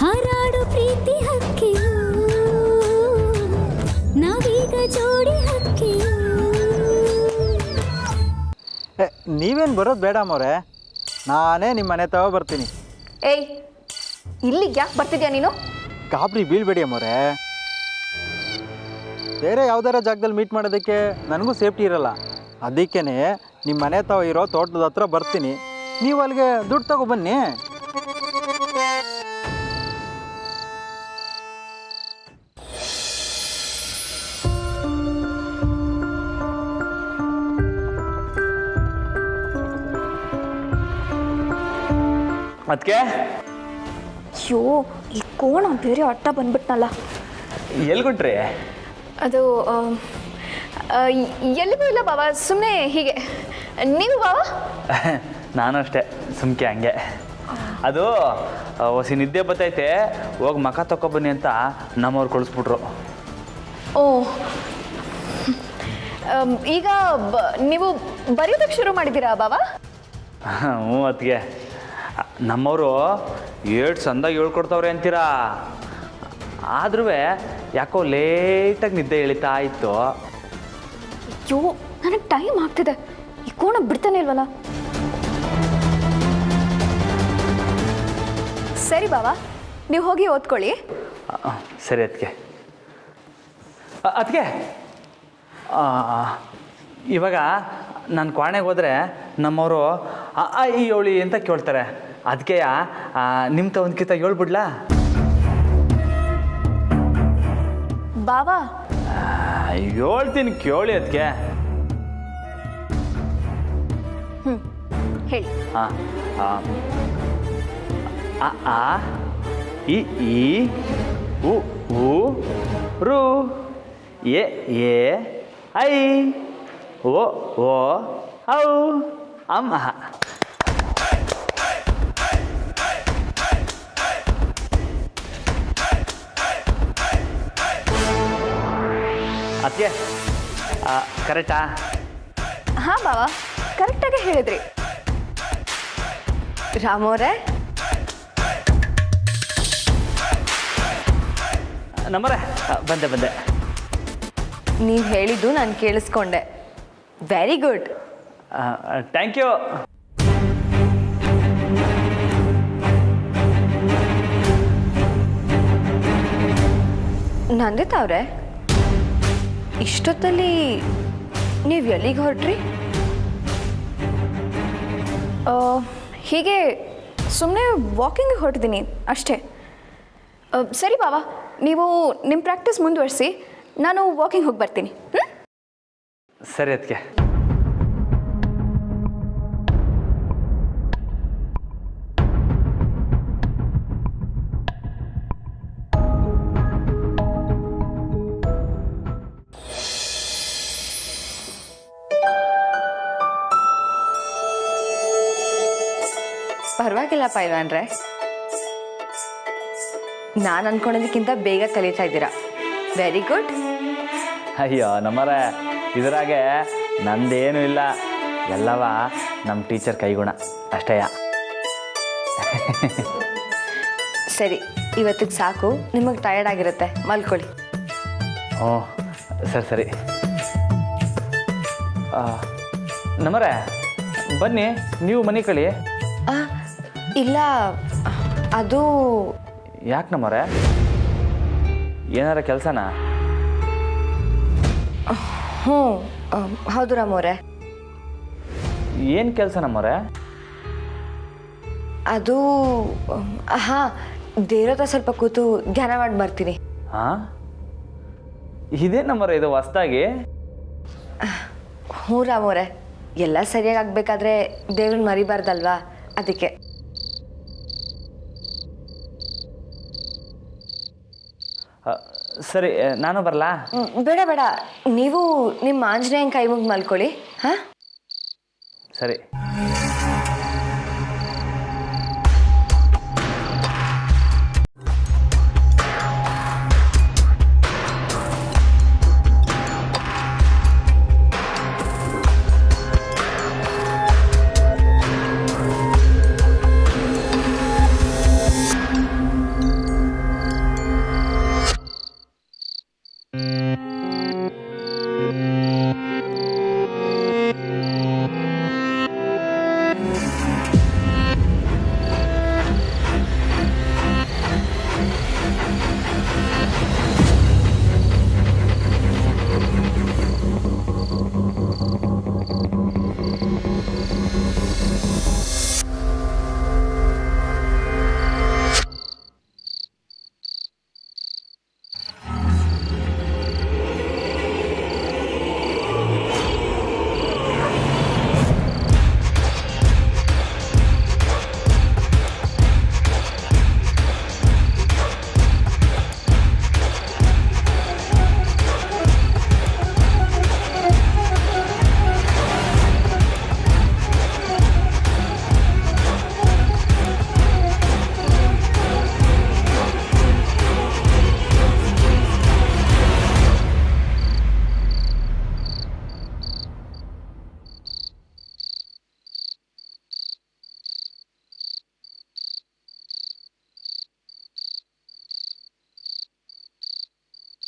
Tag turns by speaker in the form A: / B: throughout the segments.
A: ಹಾರಾಡು ಪ್ರೀತಿ ಹಕ್ಕಿಯು ನಾವೀಗ ಜೋಡಿ ಹಕ್ಕಿಯು.
B: ನೀವೇನು ಬರೋದು ಬೇಡ ಮೋರೆ, ನಾನೇ ನಿಮ್ಮ ಮನೆ ತಗೋ ಬರ್ತೀನಿ.
C: ಏಯ್, ಇಲ್ಲಿಗೆ ಯಾಕೆ ಬರ್ತಿದ್ಯಾ ನೀನು?
B: ಗಾಬರಿ ಬೀಳ್ಬೇಡಿ ಅಮ್ಮೋರೆ, ಬೇರೆ ಯಾವ್ದಾರ ಜಾಗದಲ್ಲಿ ಮೀಟ್ ಮಾಡೋದಕ್ಕೆ ನನಗೂ ಸೇಫ್ಟಿ ಇರಲ್ಲ. ಅದಕ್ಕೇ ನಿಮ್ಮ ಮನೆ ತಾವು ಇರೋ ತೋಟದ ಹತ್ರ ಬರ್ತೀನಿ, ನೀವು ಅಲ್ಲಿಗೆ ದುಡ್ಡು ತಗೋ ಬನ್ನಿ.
D: ಅದಕ್ಕೆ
C: ಅಯ್ಯೋ, ಈ ಕೋಣ ಬೇರೆ ಅಟ್ಟ ಬಂದ್ಬಿಟ್ನಲ್ಲ.
D: ಎಲ್ಲಿ ಕೊಟ್ರಿ?
C: ಅದು ಎಲ್ಲಿಗೂ ಇಲ್ಲ ಬಾವ, ಸುಮ್ಮನೆ ಹೀಗೆ. ನೀವು ಬಾವ?
D: ನಾನು ಅಷ್ಟೇ, ಸುಮ್ಕೆ ಹಂಗೆ. ಅದು ಹೊಸಿ ನಿದ್ದೆ ಬತ್ತೈತೆ, ಹೋಗಿ ಮಖ ತಗೊಬನ್ನಿ ಅಂತ ನಮ್ಮವ್ರು ಕಳಿಸ್ಬಿಟ್ರು.
C: ಓ, ಈಗ ನೀವು ಬರೆಯೋದಕ್ಕೆ ಶುರು ಮಾಡಿದ್ದೀರಾ ಬಾವ?
D: ಹ್ಞೂ ಅದಕ್ಕೆ ನಮ್ಮವರು ಏಟ್ ಸಂದಾಗ ಹೇಳ್ಕೊಡ್ತವ್ರೆ ಅಂತೀರಾ. ಆದ್ರೂ ಯಾಕೋ ಲೇಟಾಗಿ ನಿದ್ದೆ ಎಳಿತಾ ಇತ್ತು.
C: ಅಯ್ಯೋ, ನನಗೆ ಟೈಮ್ ಆಗ್ತಿದೆ, ಈ ಕೋಣ ಬಿಡ್ತಾನೆ ಇಲ್ವಲ್ಲ. ಸರಿ ಬಾವ, ನೀವು ಹೋಗಿ ಓದ್ಕೊಳ್ಳಿ.
D: ಸರಿ ಅದಕ್ಕೆ. ಅದಕ್ಕೆ ಇವಾಗ ನಾನು ಕ್ವಾಣೆಗೆ ಹೋದರೆ ನಮ್ಮವರು ಈ ಏಳಿ ಅಂತ ಕೇಳ್ತಾರೆ. ಅದಕ್ಕೆ ನಿಮ್ಮ ಒಂದ್ಕಿಂತ ಹೇಳ್ಬಿಡ್ಲಾ?
C: ಬಾವಾ
D: ಹೇಳ್ತೀನಿ ಕೇಳಿ. ಅದಕ್ಕೆ
C: ಹೇಳಿ.
D: ಆ ಇ ಈ ಉ ಊ ರು ಎ ಐ ಓ ಔ ಅಮ್ಮ. ಅದಕ್ಕೆ ಕರೆಕ್ಟಾ?
C: ಹಾಂ ಬಾವ, ಕರೆಕ್ಟಾಗಿ ಹೇಳಿದ್ರಿ. ರಾಮೋರೆ,
D: ನಮ್ಮರೆ ಬಂದೆ.
C: ನೀವು ಹೇಳಿದ್ದು ನಾನು ಕೇಳಿಸ್ಕೊಂಡೆ. Very good.
D: Thank you.
C: Nandita ಅವರೇ, ಇಷ್ಟೊತ್ತಲ್ಲಿ ನೀವು ಎಲ್ಲಿಗೆ ಹೊರಟ್ರಿ? ಹೀಗೆ ಸುಮ್ಮನೆ ವಾಕಿಂಗ್ ಹೊರಟಿದ್ದೀನಿ ಅಷ್ಟೇ. ಸರಿ ಬಾವಾ, ನೀವು ನಿಮ್ಮ ಪ್ರಾಕ್ಟೀಸ್ ಮುಂದುವರಿಸಿ, ನಾನು ವಾಕಿಂಗ್ ಹೋಗಿ ಬರ್ತೀನಿ.
D: ಸರಿ ಅದಕ್ಕೆ.
C: ಪರವಾಗಿಲ್ಲ ಪೈಲ್ವಾನ್ರೆ, ನಾನು ಅಂದ್ಕೊಳ್ಳೋದಕ್ಕಿಂತ ಬೇಗ ಕಲಿತಾ ಇದ್ದೀರಾ. Very good.
D: ಅಯ್ಯೋ ನಮ್ಮರೆ, ಇದರಾಗೆ ನಂದೇನೂ ಇಲ್ಲ, ಎಲ್ಲವ ನಮ್ಮ ಟೀಚರ್ ಕೈಗುಣ ಅಷ್ಟೇಯ.
C: ಸರಿ, ಇವತ್ತಿಗೆ ಸಾಕು, ನಿಮಗೆ ಟಯರ್ಡ್ ಆಗಿರುತ್ತೆ, ಮಲ್ಕೊಳ್ಳಿ.
D: ಹ್ಞೂ ಸರಿ. ನಮ್ಮರೆ ಬನ್ನಿ, ನೀವು ಮನೆ ಕಳಿ.
C: ಇಲ್ಲ, ಅದು
D: ಯಾಕೆ ನಮ್ಮರೆ, ಏನಾರ ಕೆಲಸನಾ?
C: ಹ್ಞೂ ಹೌದು ರಾಮೋರೆ.
D: ಏನು ಕೆಲಸ ನಮ್ಮರೆ?
C: ಅದು ಹಾಂ, ದೇವ್ರತ್ರ ಸ್ವಲ್ಪ ಕೂತು ಧ್ಯಾನ ಮಾಡಿ ಬರ್ತೀನಿ.
D: ಹಾಂ, ಇದೇ ನಮ್ಮರೆ ಇದು ಹೊಸ್ದಾಗಿ?
C: ಹ್ಞೂ ರಾಮೋರೆ, ಎಲ್ಲ ಸರಿಯಾಗಿ ಆಗಬೇಕಾದ್ರೆ ದೇವ್ರನ್ನ ಮರಿಬಾರ್ದಲ್ವಾ, ಅದಕ್ಕೆ.
D: ಸರಿ, ನಾನು ಬರಲಾ?
C: ಬೇಡ, ನೀವು ನಿಮ್ಮ ಆಂಜನೇಯನ ಕೈ ಮುಗಿ ಮಲ್ಕೊಳ್ಳಿ. ಹಾಂ
D: ಸರಿ.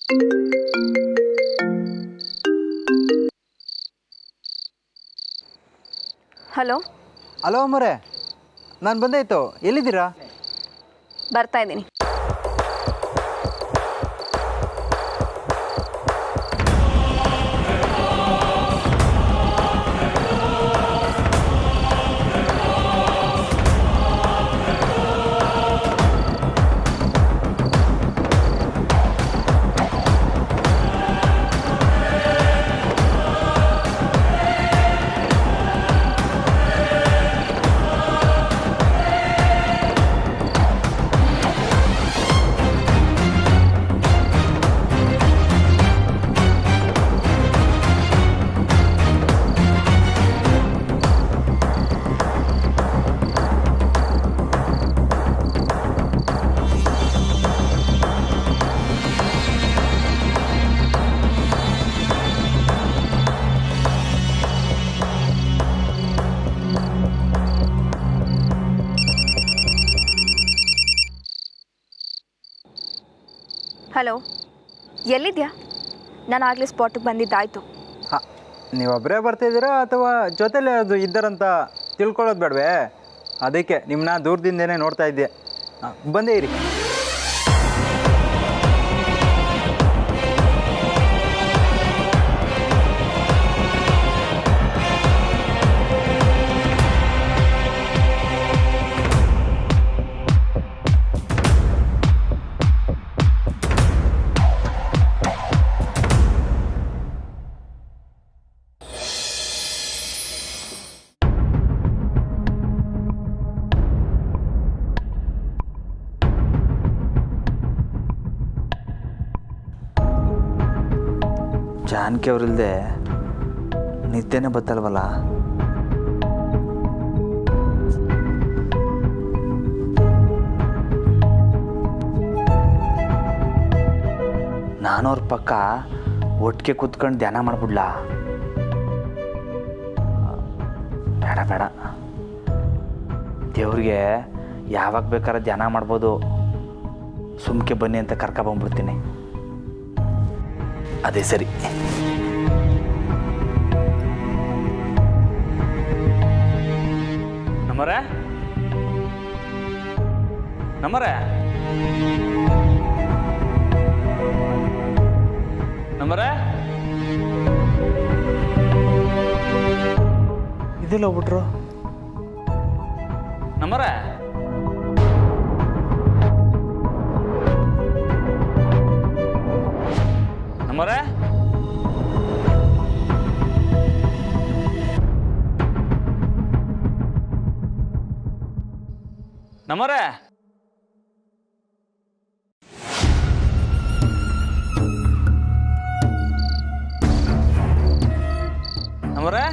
C: ಹಲೋ,
B: ಹಲೋ ಅಮ್ಮರೇ, ನಾನು ಬಂದಾಯ್ತು. ಎಲ್ಲಿದ್ದೀರಾ?
C: ಬರ್ತಾ ಇದ್ದೀನಿ. ಹಲೋ, ಎಲ್ಲಿದ್ಯಾ? ನಾನು ಆಗಲೇ ಸ್ಪಾಟಿಗೆ ಬಂದಿದ್ದಾಯಿತು.
B: ಹಾಂ, ನೀವೊಬ್ಬರೇ ಬರ್ತಿದ್ದೀರಾ ಅಥವಾ ಜೊತೆಲೇ ಅದು ಇದ್ದಾರಂತ ತಿಳ್ಕೊಳ್ಳೋದು ಬೇಡವೇ? ಅದಕ್ಕೆ ನಿಮ್ಮನ್ನ ದೂರದಿಂದನೇ ನೋಡ್ತಾ ಇದ್ದೆ. ಬಂದೇ ಇರಿ.
D: ಜಾನಕಿ ಅವರಿಲ್ಲದೆ ನಿದ್ದೆನೇ ಬತ್ತಲ್ವಲ್ಲ. ನಾನು ಅವ್ರ ಪಕ್ಕ ಒಟ್ಟಿಗೆ ಕೂತ್ಕೊಂಡು ಧ್ಯಾನ ಮಾಡ್ಬಿಡ್ಲಾ? ಬೇಡ ಬೇಡ, ದೇವ್ರಿಗೆ ಯಾವಾಗ ಬೇಕಾದ್ರೆ ಧ್ಯಾನ ಮಾಡ್ಬೋದು. ಸುಮ್ಕೆ ಬನ್ನಿ ಅಂತ ಕರ್ಕೊಂಬಂದ್ಬಿಡ್ತೀನಿ, ಅದೇ ಸರಿ. ನಮ್ಮರೇ ನಮ್ಮರೇ ನಮ್ಮರೇ ಇದೆಲ್ಲ ಹೋಗ್ಬಿಟ್ರು. ನಮ್ಮರೇ ನಮ್ಮರೇ ನಮ್ಮರೇ ನಮ್ಮರೇ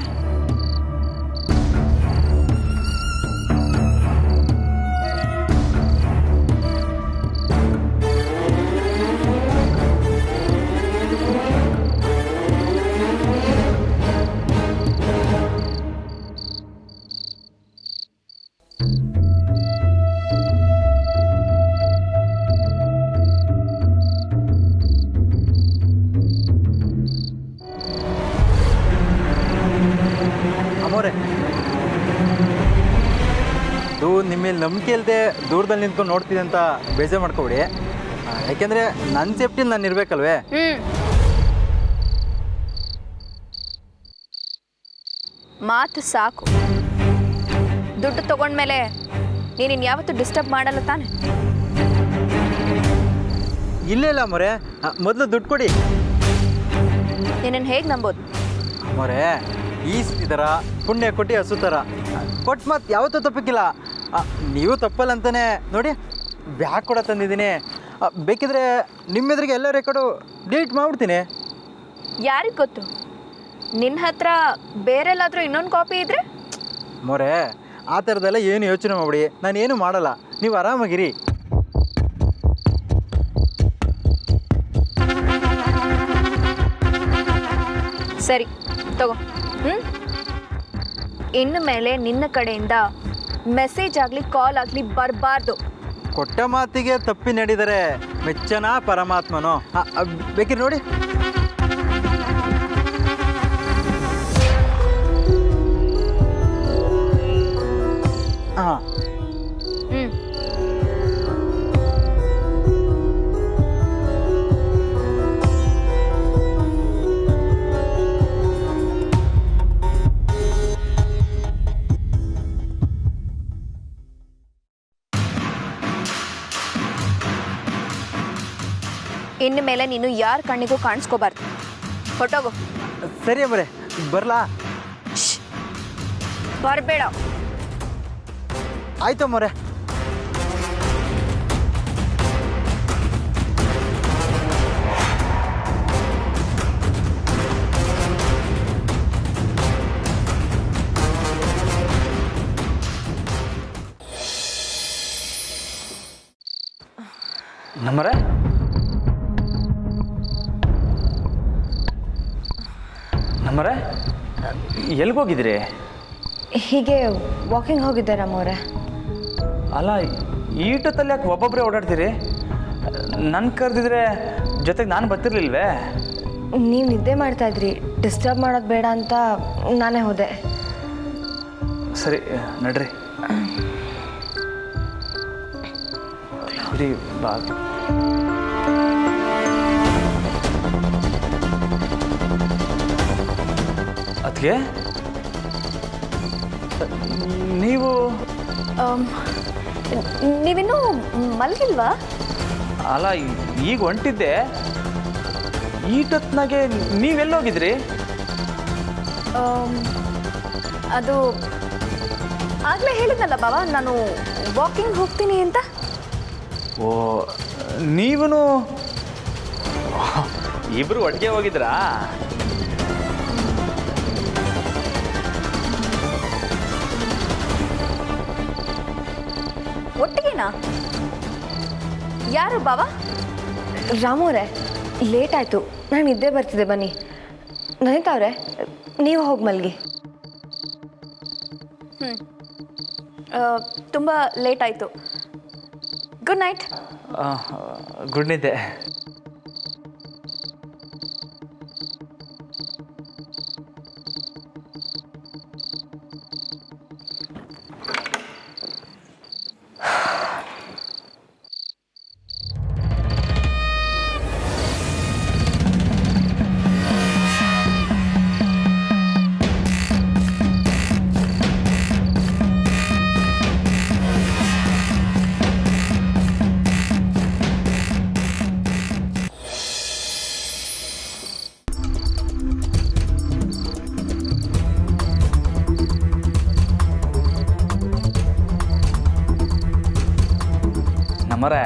B: ಅದು ನಿಮ್ಮ ಮೇಲೆ ನಂಬಿಕೆ ಇಲ್ಲದೆ ದೂರದಲ್ಲಿ ನಿಂತ್ಕೊಂಡು ನೋಡ್ತಿದ್ದೆ ಅಂತ ಬೇಜಾರು ಮಾಡ್ಕೊಬಿಡಿ. ಯಾಕೆಂದರೆ ನನ್ನ ಸೇಫ್ಟಿಲಿ ನಾನು ಇರಬೇಕಲ್ವೇ?
C: ಮಾತು ಸಾಕು. ದುಡ್ಡು ತಗೊಂಡ್ಮೇಲೆ ನೀನು ಇನ್ಯಾವತ್ತೂ ಡಿಸ್ಟರ್ಬ್ ಮಾಡಲ್ಲ ತಾನೆ?
B: ಇಲ್ಲ ಇಲ್ಲ ಮೊರೆ, ಮೊದಲು ದುಡ್ಡು ಕೊಡಿ.
C: ನಿನ್ನನ್ನು ಹೇಗೆ ನಂಬೋದು?
B: ಮೊರೆ, ಈ ಥರ ಪುಣ್ಯ ಕೊಟ್ಟು ಹಸು ಥರ ಕೊಟ್ಟು ಮತ್ತೆ ಯಾವತ್ತೂ ತಪ್ಪಕ್ಕಿಲ್ಲ. ನೀವು ತಪ್ಪಲ್ಲ ಅಂತಾನೆ ನೋಡಿ ಬ್ಯಾಗ್ ಕೂಡ ತಂದಿದ್ದೀನಿ. ಬೇಕಿದ್ರೆ ನಿಮ್ಮ ಎದುರಿಗೆ ಎಲ್ಲ ರೆಕಾರ್ಡು ಡಿಲೀಟ್ ಮಾಡಿಬಿಡ್ತೀನಿ.
C: ಯಾರಿಗೆ ಗೊತ್ತು, ನಿನ್ನ ಹತ್ರ ಬೇರೆಲ್ಲಾದರೂ ಇನ್ನೊಂದು ಕಾಪಿ ಇದ್ದರೆ?
B: ಮೊರೆ, ಆ ಥರದ್ದೆಲ್ಲ ಏನು ಯೋಚನೆ ಮಾಡಿಬಿಡಿ, ನಾನೇನು ಮಾಡಲ್ಲ, ನೀವು ಆರಾಮಾಗಿರಿ.
C: ಸರಿ ತಗೋ. ಇನ್ನು ಮೇಲೆ ನಿನ್ನ ಕಡೆಯಿಂದ ಮೆಸೇಜ್ ಆಗಲಿ ಕಾಲ್ ಆಗಲಿ ಬರಬಾರ್ದು.
B: ಕೊಟ್ಟ ಮಾತಿಗೆ ತಪ್ಪಿ ನಡೆದರೆ ಮೆಚ್ಚನ ಪರಮಾತ್ಮನು. ಬೇಕಿದ್ರೆ ನೋಡಿ. ಹಾಂ,
C: ಇನ್ನು ಮೇಲೆ ನೀನು ಯಾರ ಕಣ್ಣಿಗೂ ಕಾಣಿಸ್ಕೋಬಾರ್ದು. ಹೊಟ್ಟೋಗು.
B: ಸರಿ ಅಮ್ಮರೆ, ಬರಲಾ?
C: ಬರಬೇಡ.
B: ಆಯ್ತು ಅಮ್ಮರೆ.
D: ನಮ್ಮರೆ ನಮ್ಮರೆ ಎಲ್ಗೋಗಿದ್ರಿ?
C: ಹೀಗೆ ವಾಕಿಂಗ್ ಹೋಗಿದ್ದೆ ರಾಮವ್ರೆ.
D: ಅಲ್ಲ, ಈಟೊತ್ತಲ್ಲಿ ಯಾಕೆ ಒಬ್ಬೊಬ್ಬರೇ ಓಡಾಡ್ತೀರಿ? ನನ್ನ ಕರೆದಿದ್ರೆ ಜೊತೆಗೆ ನಾನು ಬರ್ತಿರ್ಲಿಲ್ವೇ?
C: ನೀವು ನಿದ್ದೆ ಮಾಡ್ತಾ ಇದ್ರಿ, ಡಿಸ್ಟರ್ಬ್ ಮಾಡೋದು ಬೇಡ ಅಂತ ನಾನೇ ಹೋದೆ.
D: ಸರಿ ನಡ್ರಿ. ಇರಿ ಬಾ. ಅದಕ್ಕೆ ನೀವು
C: ನೀವಿನ್ನೂ ಮಲಗಿಲ್ವಾ?
D: ಅಲ್ಲ, ಈಗ ಹೊಂಟಿದ್ದೆ. ಈಟೊತ್ನಾಗೆ ನೀವೆಲ್ಲೋಗಿದ್ರಿ?
C: ಅದು ಆಗಲೇ ಹೇಳಿದ್ನಲ್ಲ ಬಾವ, ನಾನು ವಾಕಿಂಗ್ ಹೋಗ್ತೀನಿ ಅಂತ.
D: ಓ, ನೀವೂ ಇಬ್ರು ಒಟ್ಟಿಗೆ ಹೋಗಿದ್ರಾ?
C: ಒಟ್ಟಿಗೆನಾ? ಯಾರು ಬಾವ? ರಾಮವ್ರೆ, ಲೇಟ್ ಆಯಿತು, ನಾನು ನಿದ್ದೆ ಬರ್ತಿದ್ದೆ. ಬನ್ನಿ ನನಿತಾವ್ರೆ, ನೀವು ಹೋಗಿ ಮಲ್ಗಿ. ತುಂಬ ಲೇಟ್ ಆಯಿತು. Good night.
D: ಗುಡ್ ನಿದ್ದೆ. ನಮ್ಮರೆ,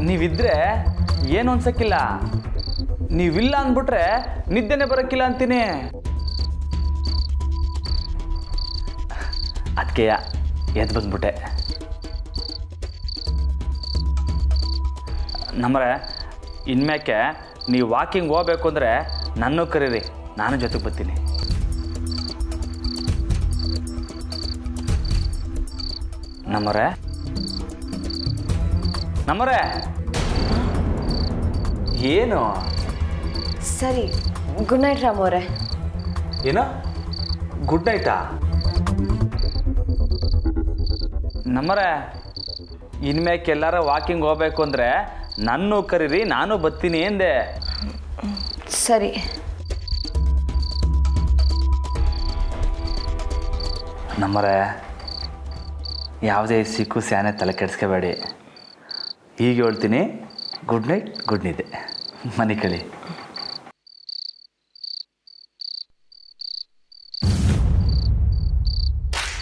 D: ನೀವಿದ್ರೆ ಏನು ಅನ್ಸಕ್ಕಿಲ್ಲ. ನೀವಿಲ್ಲ ಅಂದ್ಬಿಟ್ರೆ ನಿದ್ದೆನೆ ಬರೋಕ್ಕಿಲ್ಲ ಅಂತೀನಿ. ಅದಕ್ಕೆ ಎದ್ದು ಬಂದ್ಬಿಟ್ಟೆ. ನಮ್ಮರೆ, ಇನ್ಮ್ಯಾಕೆ ನೀವು ವಾಕಿಂಗ್ ಹೋಗ್ಬೇಕು ಅಂದರೆ ನನ್ನೂ ಕರೀರಿ, ನಾನು ಜೊತೆಗೆ ಬರ್ತೀನಿ. ನಮ್ಮರೆ ನಮ್ಮರೆ, ಏನು?
C: ಸರಿ, ಗುಡ್ ನೈಟ್ ರಾಮವ್ರೆ.
D: ಏನೋ ಗುಡ್ ನೈಟಾ? ನಮ್ಮರೆ, ಇನ್ಮ್ಯಾಕೆ ಎಲ್ಲಾರ ವಾಕಿಂಗ್ ಹೋಗ್ಬೇಕು ಅಂದರೆ ನನ್ನೂ ಕರೀರಿ, ನಾನು ಬರ್ತೀನಿ ಎಂದೆ.
C: ಸರಿ.
D: ನಮ್ಮರೆ, ಯಾವುದೇ ಸಿಕ್ಕು ಸ್ಯಾನೆ ತಲೆ ಕೆಡಿಸ್ಕೋಬೇಡಿ. ಹೀಗೆ ಹೇಳ್ತೀನಿ, ಗುಡ್ ನೈಟ್, ಗುಡ್ ನಿದ್ದೆ, ಮನೆ ಕಳಿ.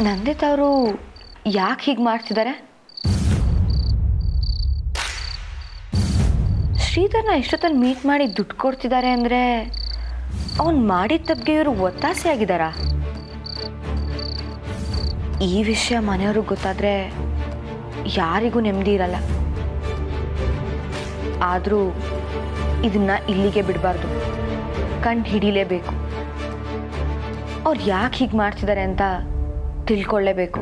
C: ನಂದಿತ್ ಅವರು ಯಾಕೆ ಹೀಗೆ ಮಾಡ್ತಿದ್ದಾರೆ? ಶ್ರೀಧರ್ನ ಇಷ್ಟೊತ್ತಲ್ಲಿ ಮೀಟ್ ಮಾಡಿ ದುಡ್ಡು ಕೊಡ್ತಿದ್ದಾರೆ ಅಂದರೆ ಅವನು ಮಾಡಿದ ತಪ್ಪಿಗೆ ಇವರು ಒತ್ತಾಸೆ ಆಗಿದ್ದಾರಾ? ಈ ವಿಷಯ ಮನೆಯವ್ರಿಗೆ ಗೊತ್ತಾದರೆ ಯಾರಿಗೂ ನೆಮ್ಮದಿ ಇರಲ್ಲ. ಆದರೂ ಇದನ್ನ ಇಲ್ಲಿಗೆ ಬಿಡಬಾರ್ದು, ಕಂಡು ಹಿಡಿಲೇಬೇಕು. ಅವ್ರು ಯಾಕೆ ಹೀಗೆ ಮಾಡ್ತಿದ್ದಾರೆ ಅಂತ ತಿಳ್ಕೊಳ್ಳೇಬೇಕು.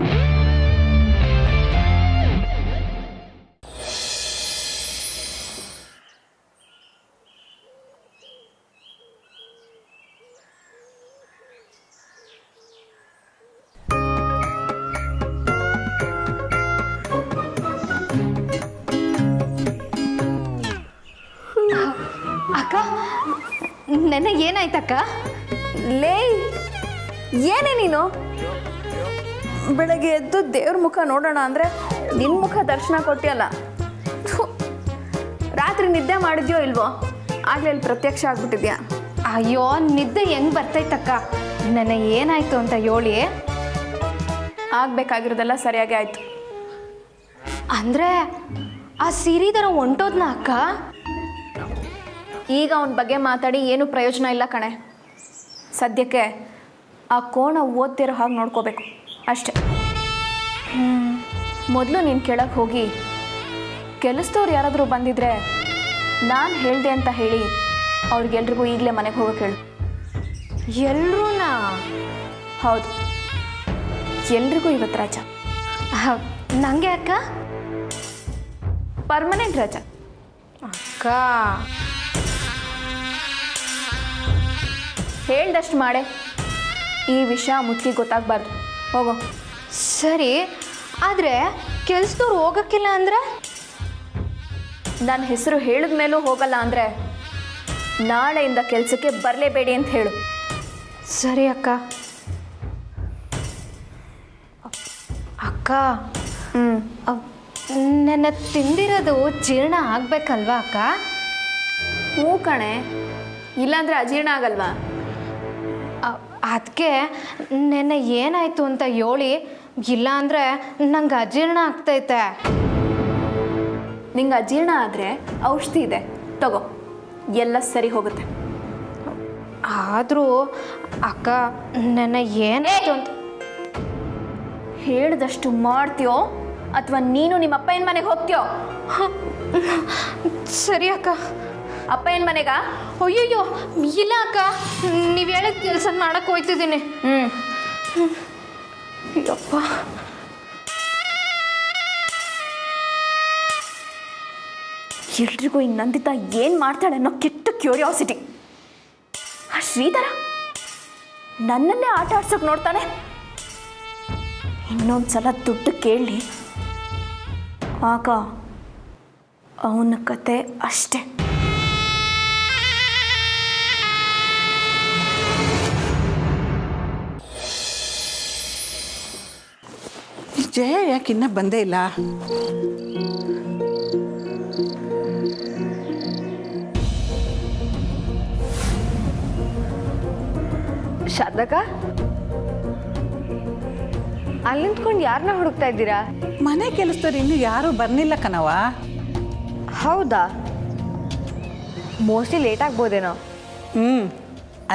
C: ಅಕ್ಕ ನೆನ್ನೆ ಏನಾಯ್ತಕ್ಕ? ಲೇ ಏನೇ ನೀನು ಬೆಳಗ್ಗೆ ಎದ್ದು ದೇವ್ರ ಮುಖ ನೋಡೋಣ ಅಂದರೆ ನಿನ್ನ ಮುಖ ದರ್ಶನ ಕೊಟ್ಟಿಯಲ್ಲ. ಥು, ರಾತ್ರಿ ನಿದ್ದೆ ಮಾಡಿದ್ಯೋ ಇಲ್ವೋ ಆಗಲೇ ಇಲ್ಲಿ ಪ್ರತ್ಯಕ್ಷ ಆಗ್ಬಿಟ್ಟಿದ್ಯಾ.
E: ಅಯ್ಯೋ ನಿದ್ದೆ ಹೆಂಗೆ ಬರ್ತೈತಕ್ಕ? ನೆನ್ನೆ ಏನಾಯ್ತು ಅಂತ ಹೇಳಿ.
C: ಆಗಬೇಕಾಗಿರೋದೆಲ್ಲ ಸರಿಯಾಗಿ ಆಯಿತು.
E: ಅಂದರೆ ಆ ಸಿರಿಧರ ಹೊಂಟೋದ್ನ ಅಕ್ಕ?
C: ಈಗ ಅವನ ಬಗ್ಗೆ ಮಾತಾಡಿ ಏನೂ ಪ್ರಯೋಜನ ಇಲ್ಲ ಕಣೆ. ಸದ್ಯಕ್ಕೆ ಆ ಕೋಣ ಓದ್ತಿರೋ ಹಾಗೆ ನೋಡ್ಕೋಬೇಕು ಅಷ್ಟೆ. ಮೊದಲು ನೀನು ಕೆಳಗೆ ಹೋಗಿ ಕೆಲಸದವ್ರು ಯಾರಾದರೂ ಬಂದಿದ್ರೆ ನಾನು ಹೇಳಿದೆ ಅಂತ ಹೇಳಿ ಅವ್ರಿಗೆಲ್ರಿಗೂ ಈಗಲೇ ಮನೆಗೆ ಹೋಗೋಕೆ ಹೇಳು.
E: ಎಲ್ರೂನಾ?
C: ಹೌದು, ಎಲ್ರಿಗೂ ಇವತ್ತು ರಜಾ.
E: ನನಗೆ ಅಕ್ಕ?
C: ಪರ್ಮನೆಂಟ್ ರಜಾ.
E: ಅಕ್ಕ
C: ಹೇಳ್ದಷ್ಟು ಮಾಡೆ. ಈ ವಿಷಯ ಮುಚ್ಚಿಗೆ ಗೊತ್ತಾಗಬಾರ್ದು. ಹೋಗೋ.
E: ಸರಿ, ಆದರೆ ಕೆಲ್ಸದವ್ರು ಹೋಗೋಕ್ಕಿಲ್ಲ ಅಂದರೆ?
C: ನನ್ನ ಹೆಸರು ಹೇಳಿದ ಮೇಲೂ ಹೋಗಲ್ಲ ಅಂದರೆ ನಾಳೆಯಿಂದ ಕೆಲಸಕ್ಕೆ ಬರಲೇಬೇಡಿ ಅಂತ ಹೇಳು.
E: ಸರಿ ಅಕ್ಕ. ಅಕ್ಕ ನನ್ನ ತಿಂದಿರೋದು ಜೀರ್ಣ ಆಗಬೇಕಲ್ವಾ ಅಕ್ಕ?
C: ಹ್ಞೂ ಕಣೆ, ಇಲ್ಲಾಂದರೆ ಅಜೀರ್ಣ ಆಗಲ್ವಾ?
E: ಅದಕ್ಕೆ ನೆನ್ನೆ ಏನಾಯಿತು ಅಂತ ಹೇಳಿ, ಇಲ್ಲಾಂದರೆ ನಂಗೆ ಅಜೀರ್ಣ ಆಗ್ತೈತೆ.
C: ನಿಂಗೆ ಅಜೀರ್ಣ ಆದರೆ ಔಷಧಿ ಇದೆ, ತಗೋ, ಎಲ್ಲ ಸರಿ ಹೋಗುತ್ತೆ.
E: ಆದರೂ ಅಕ್ಕ ನೆನ್ನೆ ಏನಾಯಿತು ಅಂತ
C: ಹೇಳಿದಷ್ಟು ಮಾಡ್ತೀಯೋ ಅಥವಾ ನೀನು ನಿಮ್ಮ ಅಪ್ಪ ಏನು ಮನೆಗೆ ಹೋಗ್ತೀಯೋ?
E: ಸರಿ ಅಕ್ಕ.
C: ಅಪ್ಪ ಏನು ಮನೆಗ?
E: ಅಯ್ಯಯ್ಯೋ ಇಲ್ಲ ಅಕ್ಕ, ನೀವು ಹೇಳಿದ ಕೆಲಸ ಮಾಡಕ್ಕೆ ಹೋಗ್ತಿದ್ದೀನಿ. ಅಯ್ಯಪ್ಪ.
C: ಎಲ್ರಿಗೂ ಈ ನಂದಿತಾ ಏನು ಮಾಡ್ತಾಳೆ ಅನ್ನೋ ಕೆಟ್ಟ ಕ್ಯೂರಿಯಾಸಿಟಿ. ಆ ಶ್ರೀಧರ ನನ್ನನ್ನೇ ಆಟ ಆಡ್ಸೋಕೆ ನೋಡ್ತಾನೆ. ಇನ್ನೊಂದು ಸಲ ದುಡ್ಡು ಕೇಳಲಿ, ಆಗ ಅವನ ಕತೆ ಅಷ್ಟೆ.
F: ಜಯ ಯಾಕೆ ಇನ್ನೂ ಬಂದೇ ಇಲ್ಲ?
E: ಶಾರದಕ್ಕ, ಅಲ್ಲಿ ನಿಂತ್ಕೊಂಡು ಯಾರನ್ನ ಹುಡುಕ್ತಾ ಇದ್ದೀರಾ?
F: ಮನೆ ಕೆಲಸದವ್ರು ಇನ್ನೂ ಯಾರೂ ಬರ್ನಿಲ್ಲ ಕಣವ.
E: ಹೌದಾ? ಮೋಸ್ಟ್ಲಿ ಲೇಟ್ ಆಗ್ಬೋದೇನೋ.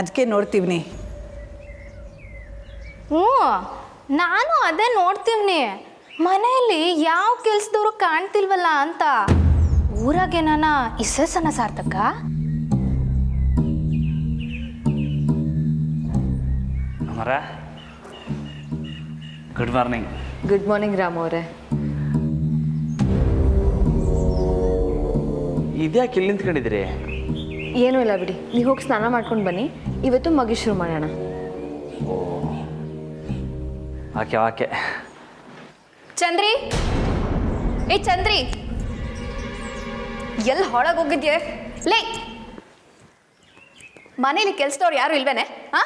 F: ಅದಕ್ಕೆ ನೋಡ್ತೀವಿ.
E: ಹ್ಞೂ, ನಾನು ಅದೇ ನೋಡ್ತೀವಿ. ಮನೆಯಲ್ಲಿ ಯಾವ ಕೆಲಸದವರು ಕಾಣ್ತಿಲ್ವಲ್ಲ ಅಂತ. ಊರಾಗೇನಾನ ಇಸಸನ ಸಾರ್ಥಕ?
D: Amara, good morning.
E: Good morning Ram ಅವರೇ.
D: ಇದ್ಯಾಕೆ ಇಲ್ಲಿ ನಿಂತ್ಕೊಂಡಿದ್ದೀರಿ?
E: ಏನೂ ಇಲ್ಲ ಬಿಡಿ, ನೀವು ಹೋಗಿ ಸ್ನಾನ ಮಾಡ್ಕೊಂಡು ಬನ್ನಿ. ಇವತ್ತು ಮಗಿ ಶುರು ಮಾಡೋಣ.
D: Okay okay.
C: ಚಂದ್ರಿ, ಏ ಚಂದ್ರಿ, ಎಲ್ಲಿ ಹೊಳಗೆ ಹೋಗಿದ್ಯೆ? ಲೇ, ಮನೇಲಿ ಕೆಲ್ಸದವ್ರು ಯಾರು ಇಲ್ವೇನೆ? ಹಾ,